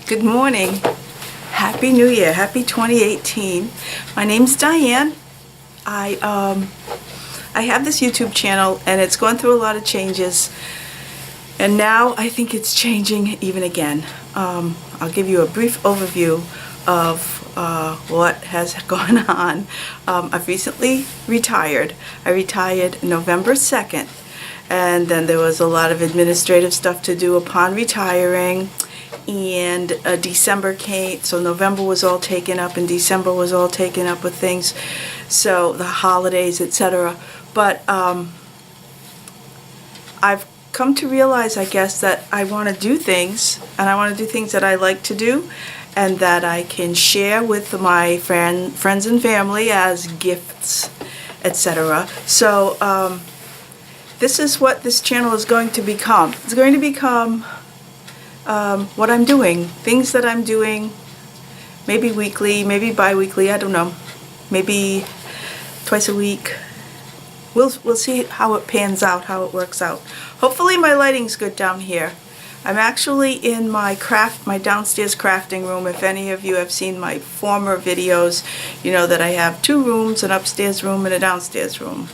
Good morning. Happy New Year. Happy 2018. My name's Diane. I have this YouTube channel and it's gone through a lot of changes, and now I think it's changing even again. I'll give you a brief overview of what has gone on. I've recently retired. I retired November 2nd, and then there was a lot of administrative stuff to do upon retiring, and December came, so November was all taken up and December was all taken up with things, so the holidays, etc. But I've come to realize, I guess, that I want to do things, and I want to do things that I like to do and that I can share with my friends and family as gifts, etc. So this is what this channel is going to become. It's going to become what I'm doing, things that I'm doing, maybe weekly, maybe bi-weekly, I don't know, maybe twice a week. We'll see how it pans out, how it works out. Hopefully my lighting's good down here. I'm actually in my downstairs crafting room. If any of you have seen my former videos, you know that I have two rooms, an upstairs room and a downstairs room.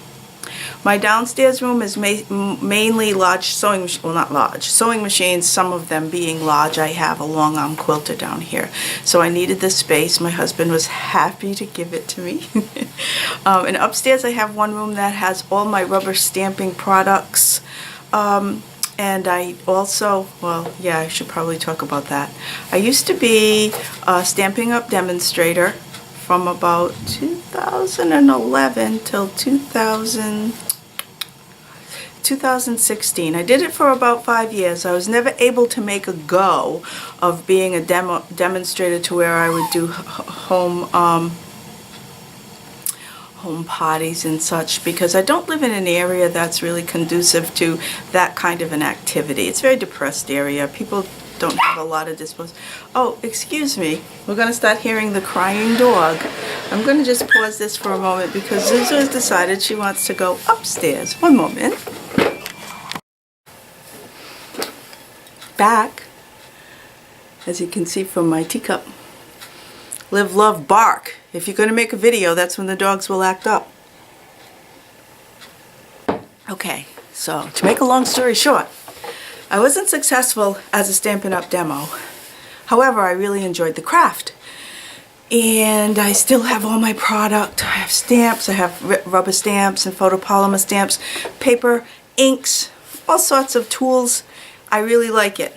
My downstairs room is mainly large sewing machines, some of them being large. I have a long arm quilter down here, so I needed this space. My husband was happy to give it to me. And upstairs I have one room that has all my rubber stamping products. And I also, well, yeah, I should probably talk about that. I used to be a Stampin' Up! Demonstrator from about 2011 till 2016. I did it for about 5 years. I was never able to make a go of being a demonstrator to where I would do home parties and such, because I don't live in an area that's really conducive to that kind of an activity. It's a very depressed area. People don't have a lot of disposal. Oh, excuse me. We're going to start hearing the crying dog. I'm going to just pause this for a moment because Zuzu has decided she wants to go upstairs. One moment. Back, as you can see from my teacup. Live, love, bark. If you're going to make a video, that's when the dogs will act up. Okay, so to make a long story short, I wasn't successful as a Stampin' Up! Demo. However, I really enjoyed the craft. And I still have all my product. I have stamps, I have rubber stamps and photopolymer stamps, paper, inks, all sorts of tools. I really like it.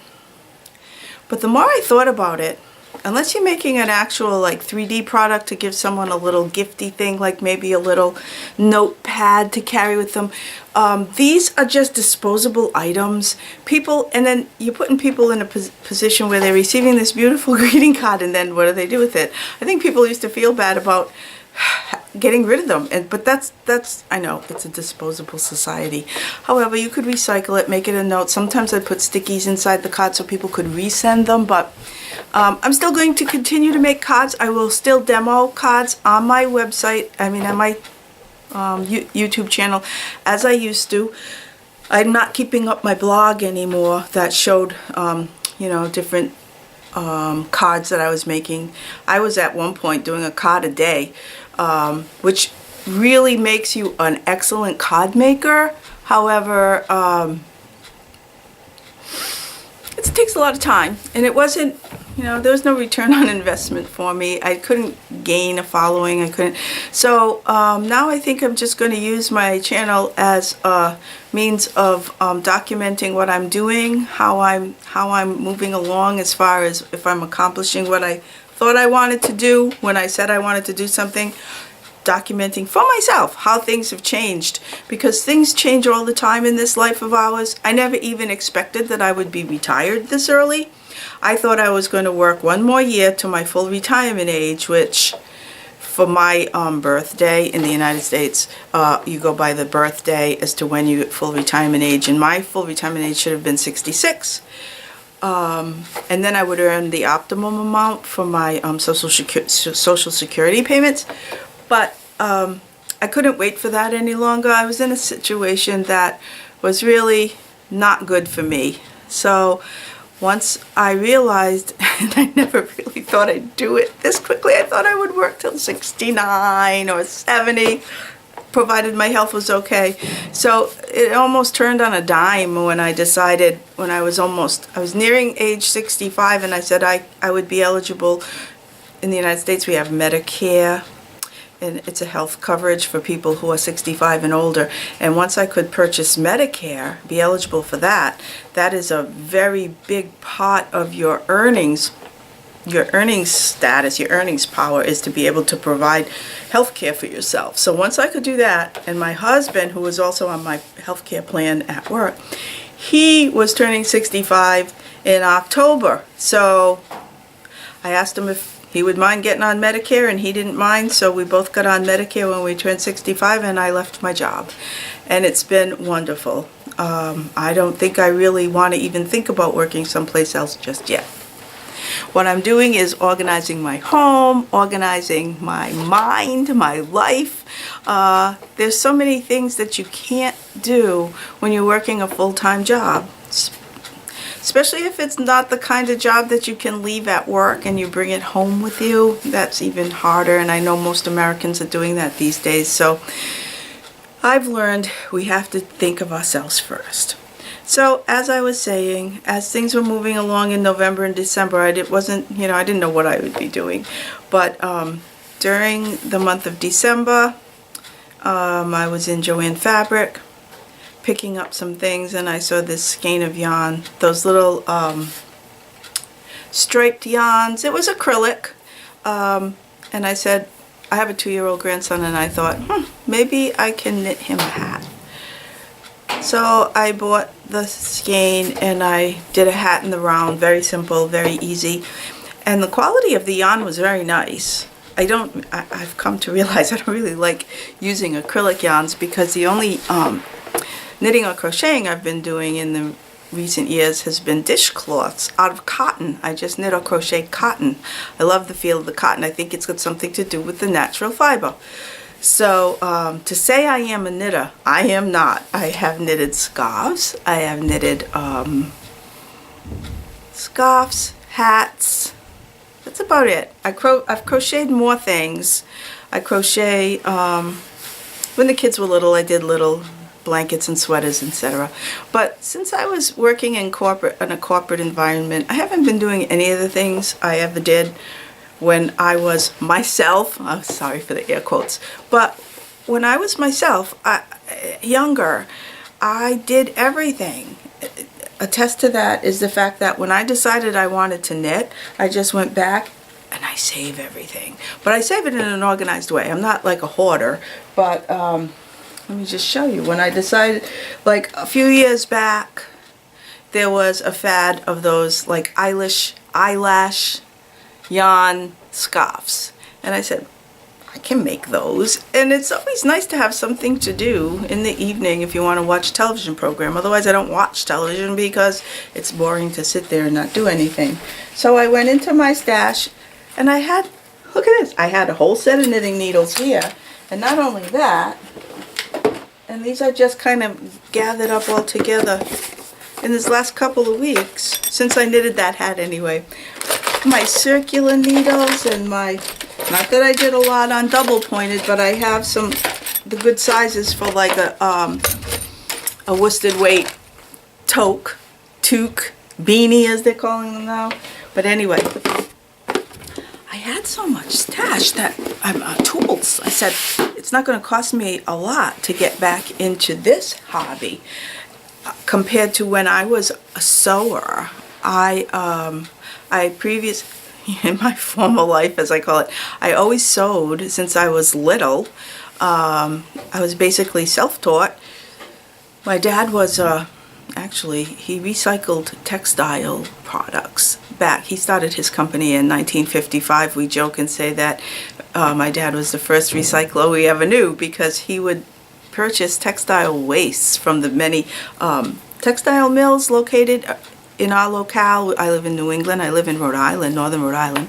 But the more I thought about it, unless you're making an actual like 3D product to give someone a little gifty thing, like maybe a little notepad to carry with them, these are just disposable items. And then you're putting people in a position where they're receiving this beautiful greeting card, and then what do they do with it? I think people used to feel bad about getting rid of them, but that's I know it's a disposable society. However, you could recycle it, make it a note. Sometimes I put stickies inside the card so people could resend them, but I'm still going to continue to make cards. I will still demo cards on my website, on my YouTube channel, as I used to. I'm not keeping up my blog anymore that showed you know, different cards that I was making. I was at one point doing a card a day, which really makes you an excellent card maker. However, it takes a lot of time, and it wasn't, you know, there was no return on investment for me. I couldn't gain a following. I couldn't. So now I think I'm just going to use my channel as a means of documenting what I'm doing, how I'm moving along, as far as if I'm accomplishing what I thought I wanted to do when I said I wanted to do something. Documenting for myself how things have changed, because things change all the time in this life of ours. I never even expected that I would be retired this early. I thought I was going to work one more year to my full retirement age, which for my birthday in the United States, you go by the birthday as to when you get full retirement age, and my full retirement age should have been 66. And then I would earn the optimum amount for my Social Security payments. But I couldn't wait for that any longer. I was in a situation that was really not good for me. So once I realized, and I never really thought I'd do it this quickly, I thought I would work till 69 or 70, provided my health was okay. So it almost turned on a dime when I decided, when I was nearing age 65, and I said I would be eligible. In the United States, we have Medicare, and it's a health coverage for people who are 65 and older. And once I could purchase Medicare, be eligible for that, that is a very big part of your earnings. Your earnings status, your earnings power is to be able to provide health care for yourself. So once I could do that, and my husband, who was also on my health care plan at work, he was turning 65 in October. So I asked him if he would mind getting on Medicare, and he didn't mind, so we both got on Medicare when we turned 65, and I left my job. And it's been wonderful. I don't think I really want to even think about working someplace else just yet. What I'm doing is organizing my home, organizing my mind, my life. There's so many things that you can't do when you're working a full-time job. Especially if it's not the kind of job that you can leave at work and you bring it home with you. That's even harder, and I know most Americans are doing that these days. So I've learned we have to think of ourselves first. So as I was saying, as things were moving along in November and December, I didn't know what I would be doing. But during the month of December, I was in Joann Fabric picking up some things, and I saw this skein of yarn, those little striped yarns. It was acrylic, and I said, I have a 2-year-old grandson, and I thought, maybe I can knit him a hat. So I bought the skein and I did a hat in the round, very simple, very easy, and the quality of the yarn was very nice. I've come to realize I don't really like using acrylic yarns, because the only knitting or crocheting I've been doing in the recent years has been dishcloths out of cotton. I just knit or crochet cotton. I love the feel of the cotton. I think it's got something to do with the natural fiber. So to say I am a knitter, I am not. I have knitted scarves. I have knitted scarves, hats. That's about it. I've crocheted more things. I crochet, when the kids were little, I did little blankets and sweaters, etc. But since I was working in a corporate environment, I haven't been doing any of the things I ever did when I was myself. I'm sorry for the air quotes, but when I was myself, younger, I did everything. A test to that is the fact that when I decided I wanted to knit, I just went back and I save everything. But I save it in an organized way. I'm not like a hoarder, but let me just show you. When I decided, like a few years back, there was a fad of those like eyelash yarn scarves, and I said, I can make those. And it's always nice to have something to do in the evening if you want to watch a television program. Otherwise I don't watch television because it's boring to sit there and not do anything. So I went into my stash and I had, look at this, I had a whole set of knitting needles here, and not only that, and these I just kind of gathered up all together in this last couple of weeks, since I knitted that hat anyway. My circular needles and my, not that I did a lot on double pointed, but I have the good sizes for like a worsted weight toque, beanie as they're calling them now. But anyway, I had so much stash that tools. I said, it's not going to cost me a lot to get back into this hobby. Compared to when I was a sewer, in my former life, as I call it, I always sewed since I was little. I was basically self-taught. My dad was, actually, he recycled textile products back. He started his company in 1955. We joke and say that my dad was the first recycler we ever knew, because he would purchase textile wastes from the many textile mills located in our locale. I live in New England. I live in Rhode Island, northern Rhode Island.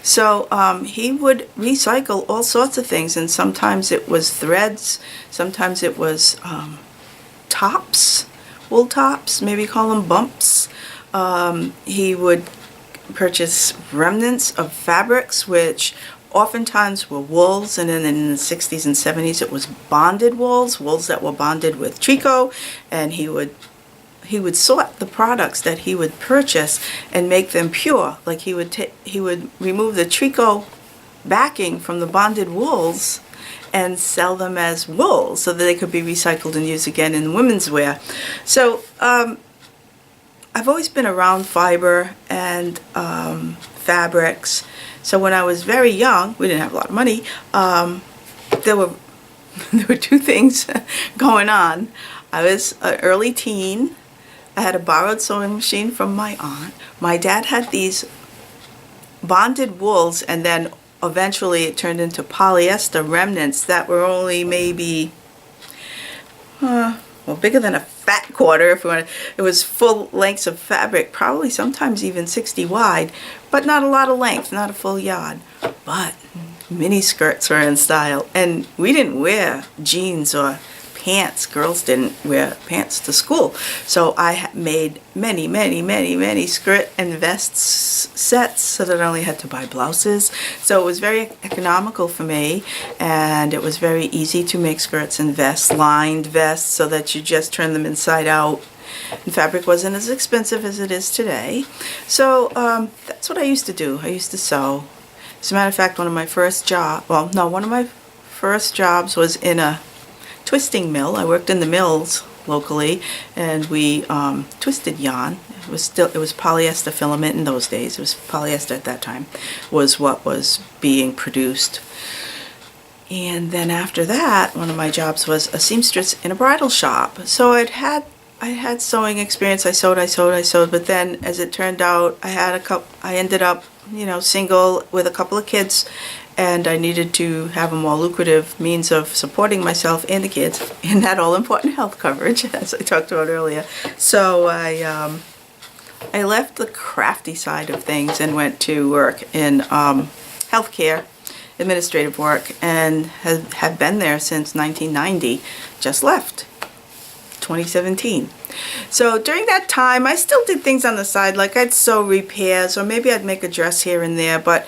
So he would recycle all sorts of things, and sometimes it was threads, sometimes it was tops, wool tops, maybe call them bumps. He would purchase remnants of fabrics, which oftentimes were wools, and then in the 60s and 70s it was bonded wools that were bonded with tricot, and he would sort the products that he would purchase and make them pure. Like he would remove the tricot backing from the bonded wools and sell them as wool so that they could be recycled and used again in women's wear. So I've always been around fiber and fabrics. So when I was very young, we didn't have a lot of money, there were two things going on. I was an early teen. I had a borrowed sewing machine from my aunt. My dad had these bonded wools, and then eventually it turned into polyester remnants that were only maybe, bigger than a fat quarter if you want to. It was full lengths of fabric, probably sometimes even 60 wide, but not a lot of length, not a full yard. But mini skirts were in style, and we didn't wear jeans or pants. Girls didn't wear pants to school. So I made many skirt and vest sets so that I only had to buy blouses. So it was very economical for me, and it was very easy to make skirts and vests, lined vests, so that you just turn them inside out. And fabric wasn't as expensive as it is today. So that's what I used to do. I used to sew. As a matter of fact, one of my first jobs was in a twisting mill. I worked in the mills locally, and we twisted yarn. It was polyester filament in those days. It was polyester at that time, was what was being produced. And then after that, one of my jobs was a seamstress in a bridal shop. So I had sewing experience. I sewed, but then as it turned out, I ended up, single with a couple of kids, and I needed to have a more lucrative means of supporting myself and the kids and that all-important health coverage, as I talked about earlier. So I left the crafty side of things and went to work in healthcare, administrative work, and have been there since 1990. Just left 2017. So during that time, I still did things on the side, like I'd sew repairs, or maybe I'd make a dress here and there, but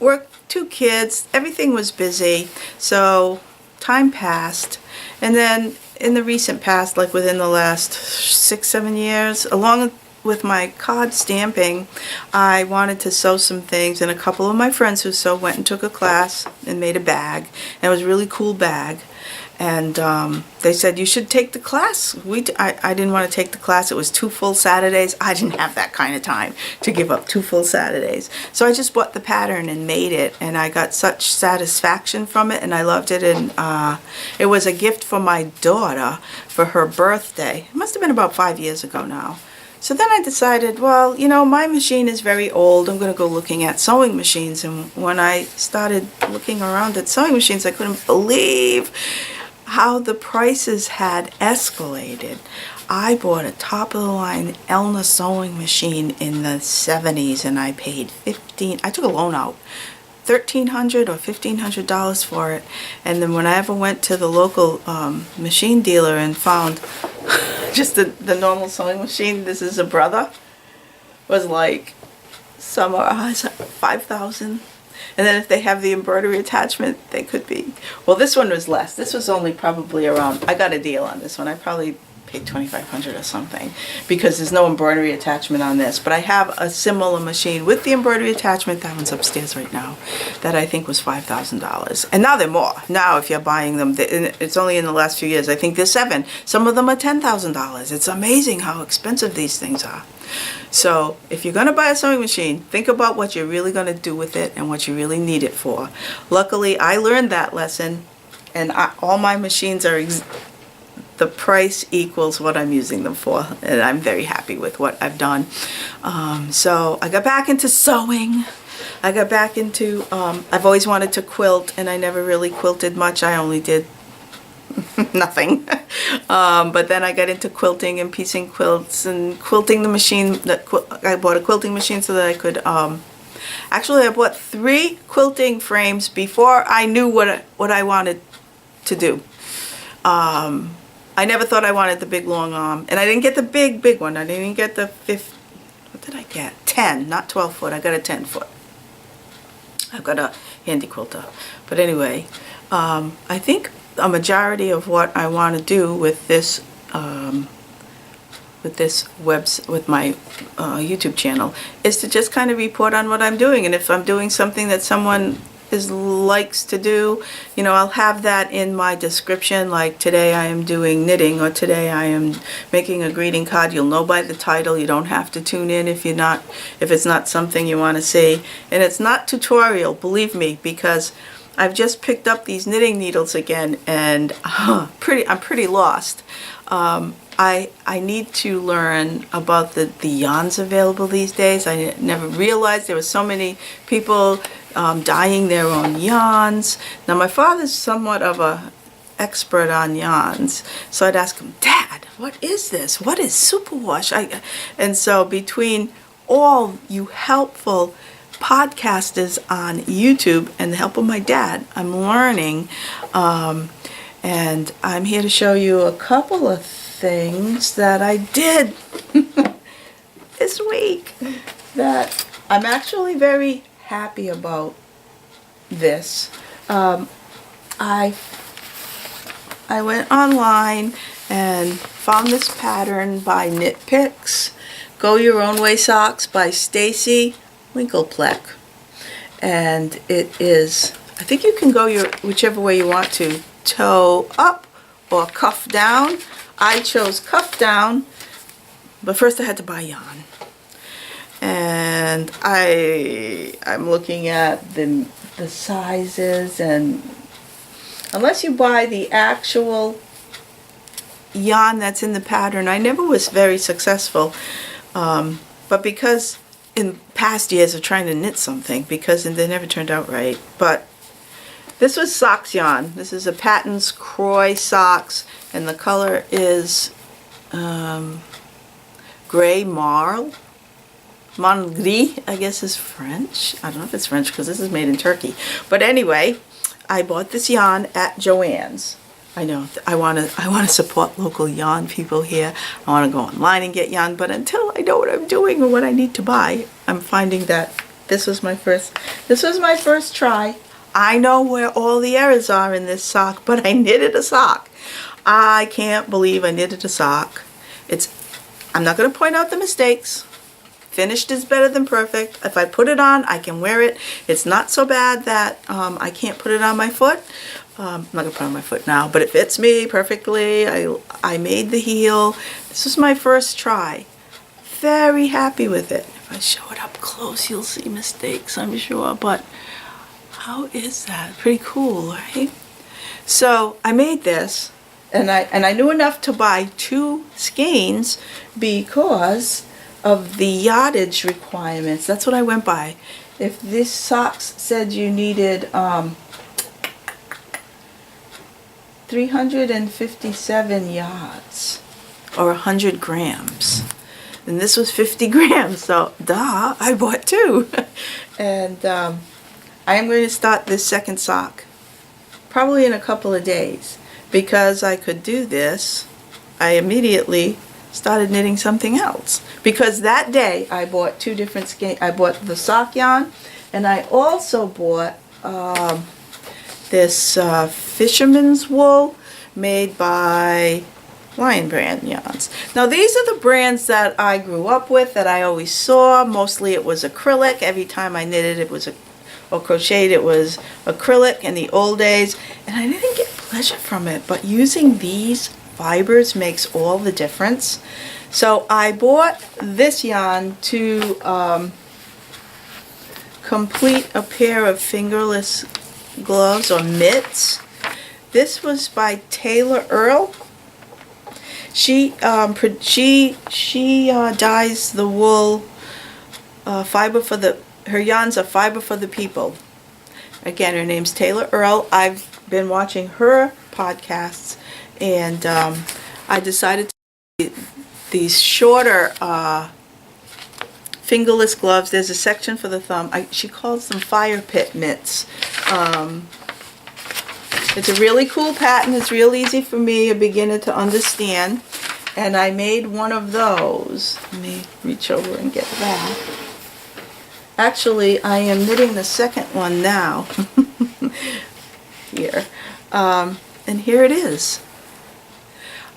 work, 2 kids, everything was busy, so time passed. And then in the recent past, like within the last 6-7 years, along with my card stamping, I wanted to sew some things, and a couple of my friends who sew went and took a class and made a bag, and it was a really cool bag. And they said, you should take the class. I didn't want to take the class. It was 2 full Saturdays. I didn't have that kind of time to give up 2 full Saturdays. So I just bought the pattern and made it, and I got such satisfaction from it, and I loved it. And it was a gift for my daughter for her birthday. It must have been about 5 years ago now. So then I decided, well, my machine is very old. I'm going to go looking at sewing machines. And when I started looking around at sewing machines, I couldn't believe how the prices had escalated. I bought a top-of-the-line Elna sewing machine in the 70s, and I paid I took a loan out, $1,300 or $1,500 for it. And then when I ever went to the local machine dealer and found just the normal sewing machine, this is a brother, was like somewhere $5,000. And then if they have the embroidery attachment, they could be, well, this one was less. This was only probably around, I got a deal on this one. I probably paid $2,500 or something, because there's no embroidery attachment on this. But I have a similar machine with the embroidery attachment. That one's upstairs right now, that I think was $5,000. And now they're more. Now if you're buying them, it's only in the last few years, I think they're $7,000. Some of them are $10,000. It's amazing how expensive these things are. So if you're going to buy a sewing machine, think about what you're really going to do with it and what you really need it for. Luckily, I learned that lesson, and all my machines are the price equals what I'm using them for, and I'm very happy with what I've done. So I got back into sewing. I got back into, I've always wanted to quilt, and I never really quilted much. I only did nothing. But then I got into quilting and piecing quilts and quilting the machine. I bought a quilting machine so that I could, actually I bought 3 quilting frames before I knew what I wanted to do. I never thought I wanted the big long arm, and I didn't get the big one. I didn't get the did I get? 10, not 12 foot. I got a 10 foot. I've got a handy quilter. But anyway, I think a majority of what I want to do with this with my YouTube channel is to just kind of report on what I'm doing, and if I'm doing something that someone likes to do, you know, I'll have that in my description, like today I am doing knitting, or today I am making a greeting card. You'll know by the title. You don't have to tune in if it's not something you want to see. And it's not tutorial, believe me, because I've just picked up these knitting needles again, and I'm pretty lost. I need to learn about the yarns available these days. I never realized there were so many people dyeing their own yarns. Now my father's somewhat of a expert on yarns, so I'd ask him, Dad, what is this? What is superwash? And so between all you helpful podcasters on YouTube and the help of my dad, I'm learning, and I'm here to show you a couple of things that I did this week that I'm actually very happy about. This I went online and found this pattern by Knit Picks, Go Your Own Way Socks by Stacy Winklepleck, and it is, I think you can go whichever way you want to, toe up or cuff down. I chose cuff down, but first I had to buy yarn, and I'm looking at the sizes, and unless you buy the actual yarn that's in the pattern, I never was very successful, but because in past years of trying to knit something, because they never turned out right. But this was socks yarn. This is a Patton's Croy socks, and the color is gray marl. Mon gris, I guess, is French. I don't know if it's French because this is made in Turkey. But anyway, I bought this yarn at Joann's. I know I want to support local yarn people here. I want to go online and get yarn, but until I know what I'm doing or what I need to buy, I'm finding that this was my first try. I know where all the errors are in this sock, but I knitted a sock. I can't believe I knitted a sock. I'm not going to point out the mistakes. Finished is better than perfect. If I put it on, I can wear it. It's not so bad that I can't put it on my foot. I'm not going to put it on my foot now, but it fits me perfectly. I made the heel. This was my first try. Very happy with it. If I show it up close, you'll see mistakes, I'm sure, but how is that? Pretty cool, right? So I made this, and I knew enough to buy 2 skeins because of the yardage requirements. That's what I went by. If this socks said you needed 357 yards or 100 grams, and this was 50 grams, so duh, I bought 2. And I am going to start this second sock probably in a couple of days. Because I could do this, I immediately started knitting something else. Because that day I bought 2 different skeins. I bought the sock yarn, and I also bought this fisherman's wool made by Lion Brand yarns. Now these are the brands that I grew up with, that I always saw. Mostly it was acrylic. Every time I knitted it was or crocheted, it was acrylic in the old days, and I didn't get pleasure from it, but using these fibers makes all the difference. So I bought this yarn to complete a pair of fingerless gloves or mitts. This was by Taylor Earl. She dyes the wool fiber for her yarns are fiber for the people. Again, her name's Taylor Earl. I've been watching her podcasts, and I decided to these shorter fingerless gloves. There's a section for the thumb. She calls them fire pit mitts. It's a really cool pattern. It's real easy for me, a beginner, to understand. And I made one of those. Let me reach over and get that. Actually, I am knitting the second one now. Here. And here it is.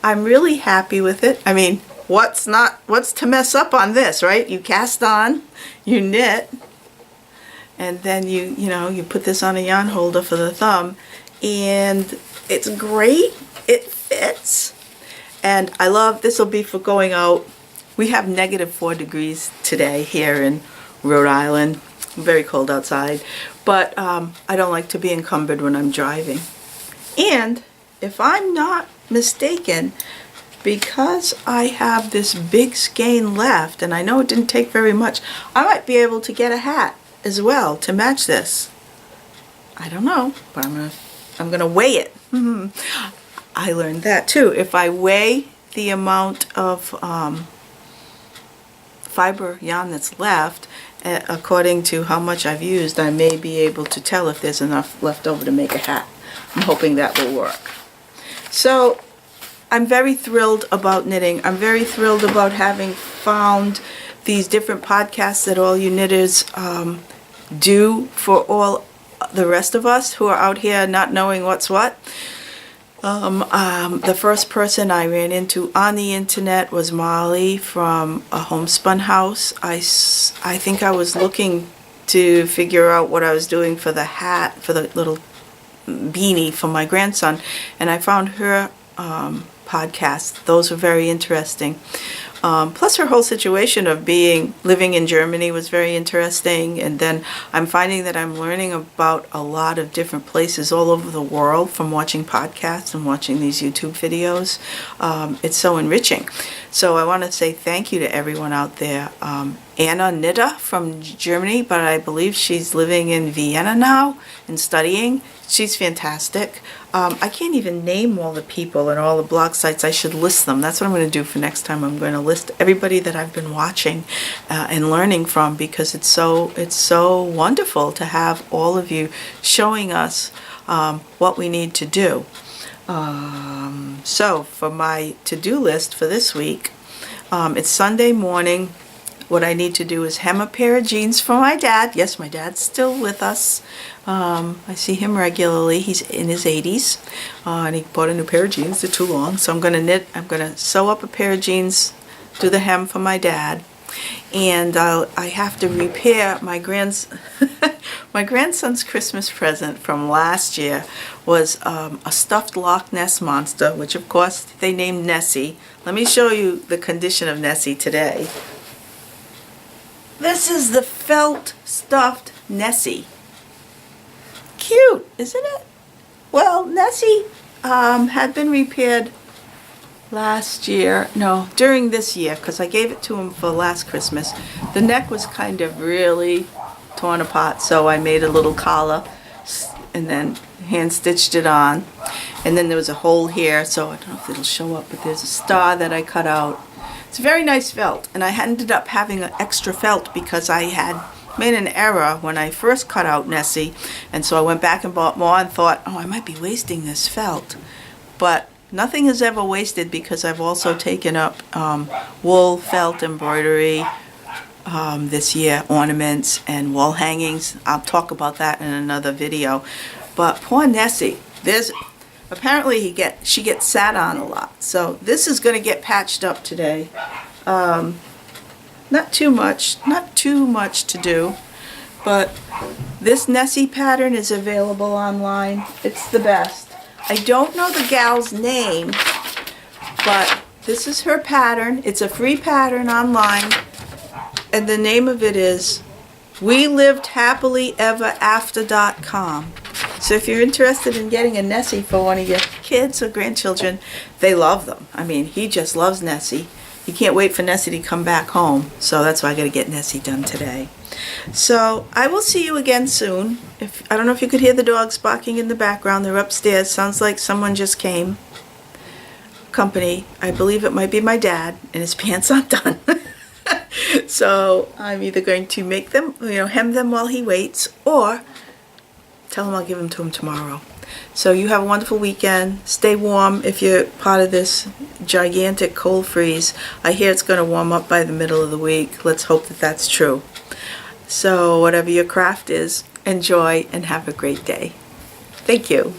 I'm really happy with it. I mean, what's to mess up on this, right? You cast on, you knit, and then you put this on a yarn holder for the thumb, and it's great. It fits. And I love, this will be for going out. We have -4 degrees today here in Rhode Island. Very cold outside, but I don't like to be encumbered when I'm driving. And if I'm not mistaken, because I have this big skein left, and I know it didn't take very much, I might be able to get a hat as well to match this. I don't know, but I'm gonna weigh it. I learned that too. If I weigh the amount of fiber yarn that's left, according to how much I've used, I may be able to tell if there's enough left over to make a hat. I'm hoping that will work. So I'm very thrilled about knitting. I'm very thrilled about having found these different podcasts that all you knitters do for all the rest of us who are out here not knowing what's what. The first person I ran into on the internet was Molly from a Homespun House. I think I was looking to figure out what I was doing for the hat, for the little beanie for my grandson, and I found her podcast. Those were very interesting. Plus her whole situation of living in Germany was very interesting, and then I'm finding that I'm learning about a lot of different places all over the world from watching podcasts and watching these YouTube videos. It's so enriching. So I want to say thank you to everyone out there. Anna Knitter from Germany, but I believe she's living in Vienna now and studying. She's fantastic. I can't even name all the people and all the blog sites. I should list them. That's what I'm going to do for next time. I'm going to list everybody that I've been watching and learning from, because it's so wonderful to have all of you showing us what we need to do. So for my to-do list for this week, it's Sunday morning. What I need to do is hem a pair of jeans for my dad. Yes, my dad's still with us. I see him regularly. He's in his 80s. And he bought a new pair of jeans. They're too long. So I'm going to sew up a pair of jeans, do the hem for my dad. And I have to repair my my grandson's Christmas present from last year was a stuffed Loch Ness monster, which of course they named Nessie. Let me show you the condition of Nessie today. This is the felt stuffed Nessie. Cute, isn't it? Well, Nessie had been repaired during this year, because I gave it to him for last Christmas. The neck was kind of really torn apart, so I made a little collar and then hand stitched it on. And then there was a hole here, so I don't know if it'll show up, but there's a star that I cut out. It's very nice felt, and I ended up having an extra felt because I had made an error when I first cut out Nessie, and so I went back and bought more and thought, oh, I might be wasting this felt. But nothing is ever wasted, because I've also taken up wool felt embroidery this year, ornaments and wall hangings. I'll talk about that in another video. But poor Nessie, apparently she gets sat on a lot. So this is going to get patched up today. Not too much to do, but this Nessie pattern is available online. It's the best. I don't know the gal's name, but this is her pattern. It's a free pattern online, and the name of it is WeLivedHappily.com. So if you're interested in getting a Nessie for one of your kids or grandchildren, they love them. I mean, he just loves Nessie. He can't wait for Nessie to come back home. So that's why I got to get Nessie done today. So I will see you again soon. I don't know if you could hear the dogs barking in the background. They're upstairs. Sounds like someone just came. Company. I believe it might be my dad, and his pants aren't done. So I'm either going to make them, hem them while he waits, or tell him I'll give them to him tomorrow. So you have a wonderful weekend. Stay warm if you're part of this gigantic cold freeze. I hear it's going to warm up by the middle of the week. Let's hope that that's true. So whatever your craft is, enjoy and have a great day. Thank you.